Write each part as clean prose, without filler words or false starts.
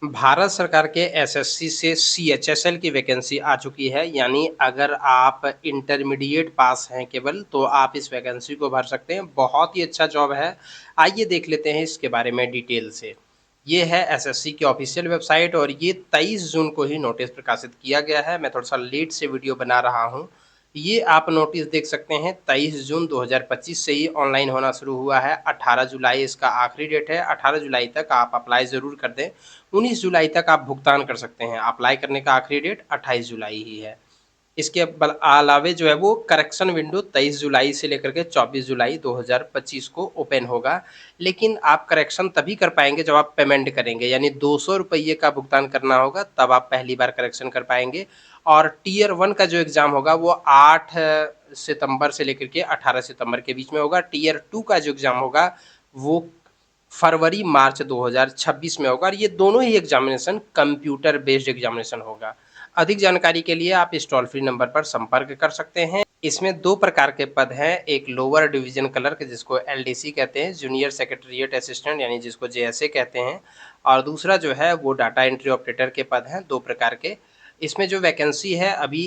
भारत सरकार के एसएससी से सीएचएसएल की वैकेंसी आ चुकी है, यानी अगर आप इंटरमीडिएट पास हैं केवल, तो आप इस वैकेंसी को भर सकते हैं। बहुत ही अच्छा जॉब है। आइए देख लेते हैं इसके बारे में डिटेल से। ये है एसएससी की ऑफ़िशियल वेबसाइट और ये 23 जून को ही नोटिस प्रकाशित किया गया है। मैं थोड़ा-सा लेट से वीडियो बना रहा हूँ। ये आप नोटिस देख सकते हैं 23 जून 2025 से ही ऑनलाइन होना शुरू हुआ है। 18 जुलाई इसका आखिरी डेट है। 18 जुलाई तक आप अप्लाई ज़रूर कर दें। 19 जुलाई तक आप भुगतान कर सकते हैं। अप्लाई करने का आखिरी डेट 28 जुलाई ही है। इसके अलावे जो है वो करेक्शन विंडो 23 जुलाई से लेकर के 24 जुलाई 2025 को ओपन होगा। लेकिन आप करेक्शन तभी कर पाएँगे जब आप पेमेंट करेंगे, यानी ₹200 का भुगतान करना होगा, तब आप पहली बार करेक्शन कर पाएँगे। और टियर 1 का जो एग्ज़ाम होगा वो 8 सितंबर से लेकर के 18 सितंबर के बीच में होगा। टियर 2 का जो एग्ज़ाम होगा वो फरवरी-मार्च 2026 में होगा और ये दोनों ही एग्ज़ामिनेशन कंप्यूटर बेस्ड एग्ज़ामिनेशन होगा। अधिक जानकारी के लिए आप इस टोल फ्री नंबर पर संपर्क कर सकते हैं। इसमें 2 प्रकार के पद हैं, एक लोअर डिवीज़न क्लर्क जिसको एलडीसी कहते हैं, जूनियर सेक्रेटेरिएट असिस्टेंट यानी जिसको जेएसए कहते हैं, और दूसरा जो है वो डाटा एंट्री ऑपरेटर के पद हैं, 2 प्रकार के। इसमें जो वैकेंसी है अभी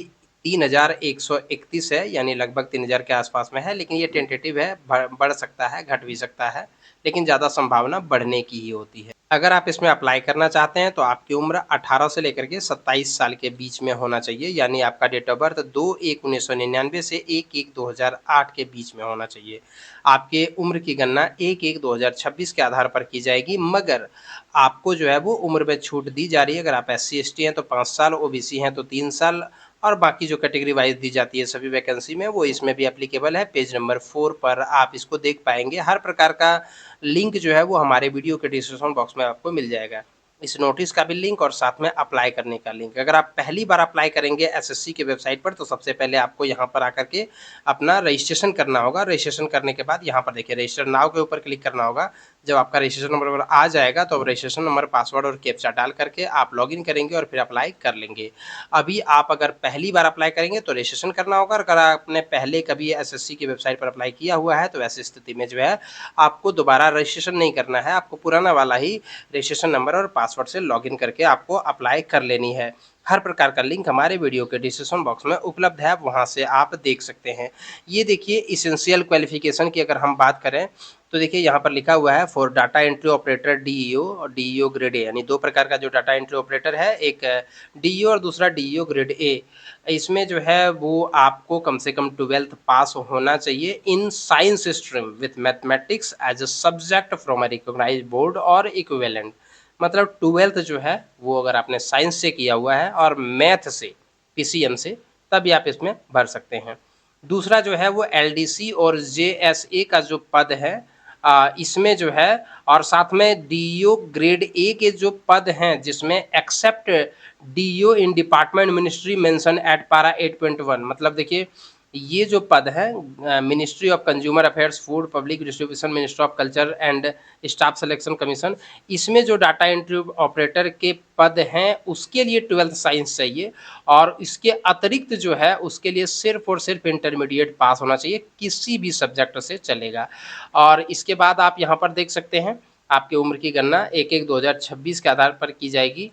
3131 है, यानी लगभग 3000 के आसपास में है, लेकिन ये टेंटेटिव है, बढ़ सकता है, घट भी सकता है, लेकिन ज़्यादा संभावना बढ़ने की ही होती है। अगर आप इसमें अप्लाई करना चाहते हैं तो आपकी उम्र 18 से लेकर के 27 साल के बीच में होना चाहिए, यानी आपका डेट ऑफ बर्थ 2/1/1999 से 1/1/2008 के बीच में होना चाहिए। आपके उम्र की गणना 1/1/2026 के आधार पर की जाएगी, मगर आपको जो है वो उम्र में छूट दी जा रही है। अगर आप SC/ST हैं तो 5 साल, ओबीसी हैं तो 3 साल, और बाकी जो कैटेगरी वाइज दी जाती है सभी वैकेंसी में, वो इसमें भी एप्लीकेबल है। पेज नंबर 4 पर आप इसको देख पाएँगे। हर प्रकार का लिंक जो है वो हमारे वीडियो के डिस्क्रिप्शन बॉक्स में आपको मिल जाएगा। इस नोटिस का भी लिंक और साथ में अप्लाई करने का लिंक। अगर आप पहली बार अप्लाई करेंगे एसएससी की वेबसाइट पर, तो सबसे पहले आपको यहाँ पर आकर के अपना रजिस्ट्रेशन करना होगा। रजिस्ट्रेशन करने के बाद यहाँ पर देखिए रजिस्टर नाउ के ऊपर क्लिक करना होगा। जब आपका रजिस्ट्रेशन नंबर आ जाएगा तो रजिस्ट्रेशन नंबर, पासवर्ड और कैप्चा डाल करके आप लॉगिन करेंगे और फिर अप्लाई कर लेंगे। अभी आप अगर पहली बार अप्लाई करेंगे तो रजिस्ट्रेशन करना होगा, और अगर आपने पहले कभी एसएससी की वेबसाइट पर अप्लाई किया हुआ है तो ऐसी स्थिति में जो है आपको दोबारा रजिस्ट्रेशन नहीं करना है। आपको पुराना वाला ही रजिस्ट्रेशन नंबर और पासवर्ड से लॉगिन करके आपको अप्लाई कर लेनी है। हर प्रकार का लिंक हमारे वीडियो के डिस्क्रिप्शन बॉक्स में उपलब्ध है, वहाँ से आप देख सकते हैं। ये देखिए एसेंशियल क्वालिफिकेशन की अगर हम बात करें तो देखिए यहाँ पर लिखा हुआ है for data entry operator DEO और डीईओ ग्रेड ए, यानी 2 प्रकार का जो डाटा एंट्री ऑपरेटर है, एक डीईओ और दूसरा डीईओ ग्रेड ए। इसमें जो है वो आपको कम से कम 12th पास होना चाहिए in science stream with mathematics as a subject from a recognised board और इक्विवेलेंट। मतलब 12th जो है वो अगर आपने साइंस से किया हुआ है और मैथ से, पीसीएम से, तभी आप इसमें भर सकते हैं। दूसरा जो है वो एलडीसी और जेएसए का जो पद है, इसमें जो है, और साथ में डीईओ ग्रेड ए के जो पद हैं जिसमें except DEO in department ministry mention at para 8.1, मतलब देखिए ये जो पद है ministry of consumer affairs, food public distribution, ministry of culture and staff selection commission, इसमें जो डाटा एंट्री ऑपरेटर के पद हैं उसके लिए 12th साइंस चाहिए, और इसके अतिरिक्त जो है उसके लिए सिर्फ और सिर्फ इंटरमीडिएट पास होना चाहिए, किसी भी सब्जेक्ट से चलेगा। और इसके बाद आप यहाँ पर देख सकते हैं आपकी उम्र की गणना 1/1/2026 के आधार पर की जाएगी।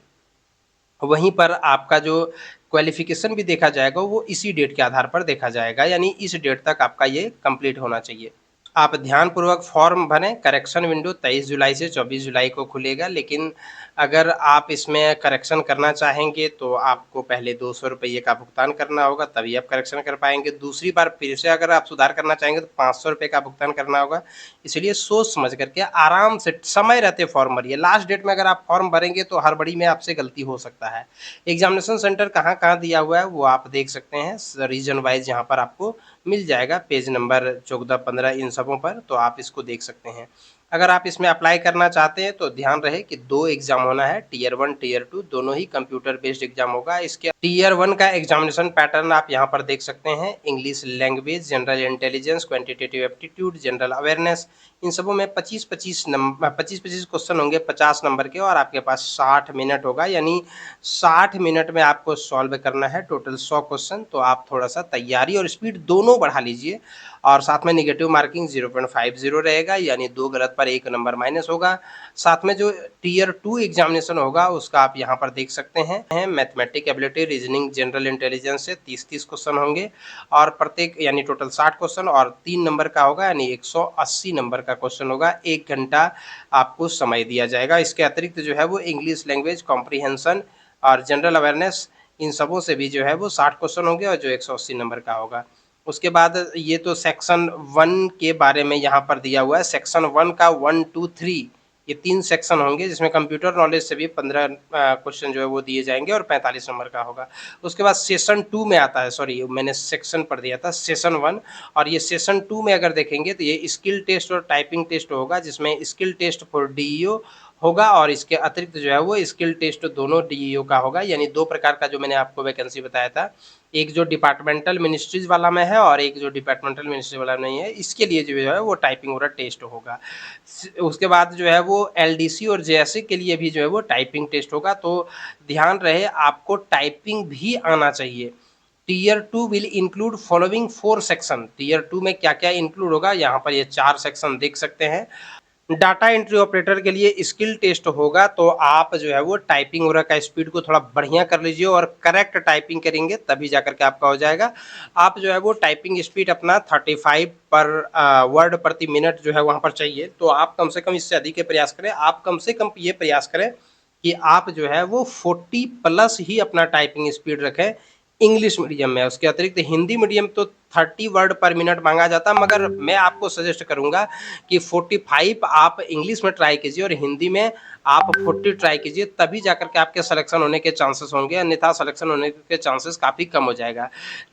वहीं पर आपका जो क्वालिफ़िकेशन भी देखा जाएगा वो इसी डेट के आधार पर देखा जाएगा, यानी इस डेट तक आपका ये कंप्लीट होना चाहिए। आप ध्यानपूर्वक फॉर्म भरें। करेक्शन विंडो 23 जुलाई से 24 जुलाई को खुलेगा, लेकिन अगर आप इसमें करेक्शन करना चाहेंगे तो आपको पहले ₹200 का भुगतान करना होगा, तभी आप करेक्शन कर पाएँगे। दूसरी बार फिर से अगर आप सुधार करना चाहेंगे तो ₹500 का भुगतान करना होगा। इसलिए सोच समझ करके आराम से समय रहते फॉर्म भरिए। लास्ट डेट में अगर आप फॉर्म भरेंगे तो हड़बड़ी में आपसे गलती हो सकता है। एग्ज़ामिनेशन सेंटर कहाँ-कहाँ दिया हुआ है वो आप देख सकते हैं, रीजन वाइज़ यहाँ पर आपको मिल जाएगा, पेज नंबर 14-15 इन सबों पर, तो आप इसको देख सकते हैं। अगर आप इसमें अप्लाई करना चाहते हैं तो ध्यान रहे कि 2 एग्ज़ाम होना है, टियर 1, टियर 2 दोनों ही कंप्यूटर बेस्ड एग्ज़ाम होगा। इसके टियर 1 का एग्ज़ामिनेशन पैटर्न आप यहाँ पर देख सकते हैं। English language, general intelligence, quantitative aptitude, general awareness, इन सबों में 25-25 क्वेश्चन होंगे 50 नंबर के और आपके पास 60 मिनट होगा, यानी 60 मिनट में आपको सॉल्व करना है टोटल 100 क्वेश्चन। तो आप थोड़ा-सा तैयारी और स्पीड दोनों बढ़ा लीजिए और साथ में नेगेटिव मार्किंग 0.50 रहेगा, यानी 2 गलत पर 1 नंबर माइनस होगा। साथ में जो टियर 2 एग्जामिनेशन होगा उसका आप यहाँ पर देख सकते हैं mathematic ability, reasoning, general intelligence से 30-30 क्वेश्चन होंगे और प्रत्येक यानी टोटल 60 क्वेश्चन और 3 नंबर का होगा, यानी 180 नंबर का क्वेश्चन होगा। 1 घंटा आपको समय दिया जाएगा। इसके अतिरिक्त जो है वो इंग्लिश लैंग्वेज कॉम्प्रिहेंशन और जनरल अवेयरनेस, इन सबों से भी जो है वो 60 क्वेश्चन होंगे और जो 180 नंबर का होगा। उसके बाद ये तो सेक्शन 1 के बारे में यहाँ पर दिया हुआ है। सेक्शन 1 का 1, 2, 3 ये 3 सेक्शन होंगे, जिसमें कंप्यूटर नॉलेज से भी 15 क्वेश्चन जो है वो दिए जाएंगे और 45 नंबर का होगा। उसके बाद सेशन 2 में आता है, सॉरी मैंने सेक्शन पढ़ दिया था, सेशन 1। और ये सेशन 2 में अगर देखेंगे तो ये स्किल टेस्ट और टाइपिंग टेस्ट होगा, जिसमें स्किल टेस्ट फॉर डीईओ होगा और इसके अतिरिक्त जो है वो स्किल टेस्ट दोनों डीईओ का होगा, यानी 2 प्रकार का जो मैंने आपको वैकेंसी बताया था। एक जो डिपार्टमेंटल मिनिस्ट्रीज वाला में है और एक जो डिपार्टमेंटल मिनिस्ट्री वाला नहीं है, इसके लिए जो है वो टाइपिंग वाला टेस्ट होगा। उसके बाद जो है वो एलडीसी और जेएससी के लिए भी जो है वो टाइपिंग टेस्ट होगा। तो ध्यान रहे आपको टाइपिंग भी आना चाहिए। Tier 2 will include following 4 section. Tier 2 में क्या क्या इंक्लूड होगा, यहाँ पर ये 4 सेक्शन देख सकते हैं। डाटा एंट्री ऑपरेटर के लिए स्किल टेस्ट होगा, तो आप जो है वो टाइपिंग वगैरह का स्पीड को थोड़ा बढ़िया कर लीजिए और करेक्ट टाइपिंग करेंगे तभी जाकर के आपका हो जाएगा। आप जो है वो टाइपिंग स्पीड अपना 35 पर वर्ड प्रति मिनट जो है वहाँ पर चाहिए, तो आप कम से कम इससे अधिक के प्रयास करें। आप कम से कम ये प्रयास करें कि आप जो है वो 40 प्लस ही अपना टाइपिंग स्पीड रखें इंग्लिश मीडियम में। उसके अतिरिक्त हिंदी मीडियम तो 30 वर्ड पर मिनट मांगा जाता है, मगर मैं आपको सजेस्ट करूंगा कि 45 आप इंग्लिश में ट्राई कीजिए और हिंदी में आप 40 ट्राई कीजिए, तभी जाकर के आपके सिलेक्शन होने के चांसेस होंगे, अन्यथा सिलेक्शन होने के चांसेस काफ़ी कम हो जाएगा।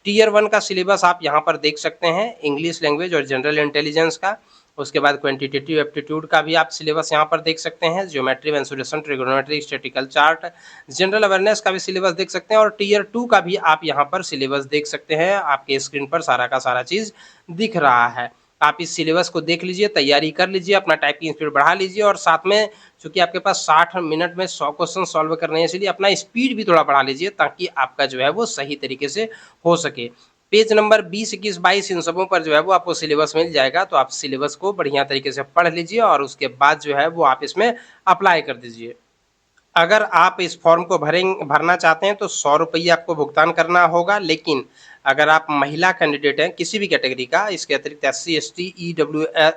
टियर 1 का सिलेबस आप यहाँ पर देख सकते हैं, इंग्लिश लैंग्वेज और जनरल इंटेलिजेंस का। उसके बाद क्वांटिटेटिव एप्टीट्यूड का भी आप सिलेबस यहाँ पर देख सकते हैं, geometry, mensuration, trigonometry, statistical chart, general awareness का भी सिलेबस देख सकते हैं और टियर 2 का भी आप यहाँ पर सिलेबस देख सकते हैं। आपके स्क्रीन पर सारा का सारा चीज़ दिख रहा है। आप इस सिलेबस को देख लीजिए, तैयारी कर लीजिए, अपना टाइपिंग स्पीड बढ़ा लीजिए और साथ में चूंकि आपके पास 60 मिनट में 100 क्वेश्चन सॉल्व करने हैं, इसलिए अपना स्पीड भी थोड़ा बढ़ा लीजिए ताकि आपका जो है वो सही तरीके से हो सके। पेज नंबर 20, 21, 22 इन सबों पर जो है वो आपको सिलेबस मिल जाएगा, तो आप सिलेबस को बढ़िया तरीके से पढ़ लीजिए और उसके बाद जो है वो आप इसमें अप्लाई कर दीजिए। अगर आप इस फॉर्म को भरना चाहते हैं तो 100 रुपये आपको भुगतान करना होगा, लेकिन अगर आप महिला कैंडिडेट हैं किसी भी कैटेगरी का, इसके अतिरिक्त SC, ST,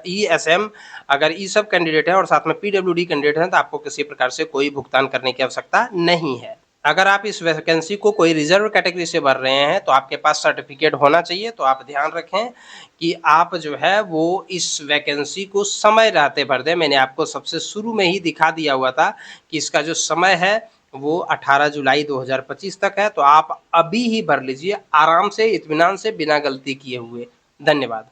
ESM अगर ये सब कैंडिडेट हैं और साथ में PWD कैंडिडेट हैं, तो आपको किसी प्रकार से कोई भुगतान करने की आवश्यकता नहीं है। अगर आप इस वैकेंसी को कोई रिजर्व कैटेगरी से भर रहे हैं तो आपके पास सर्टिफिकेट होना चाहिए। तो आप ध्यान रखें कि आप जो है वो इस वैकेंसी को समय रहते भर दें। मैंने आपको सबसे शुरू में ही दिखा दिया हुआ था कि इसका जो समय है वो 18 जुलाई 2025 तक है, तो आप अभी ही भर लीजिए आराम से, इत्मीनान से, बिना गलती किए हुए। धन्यवाद।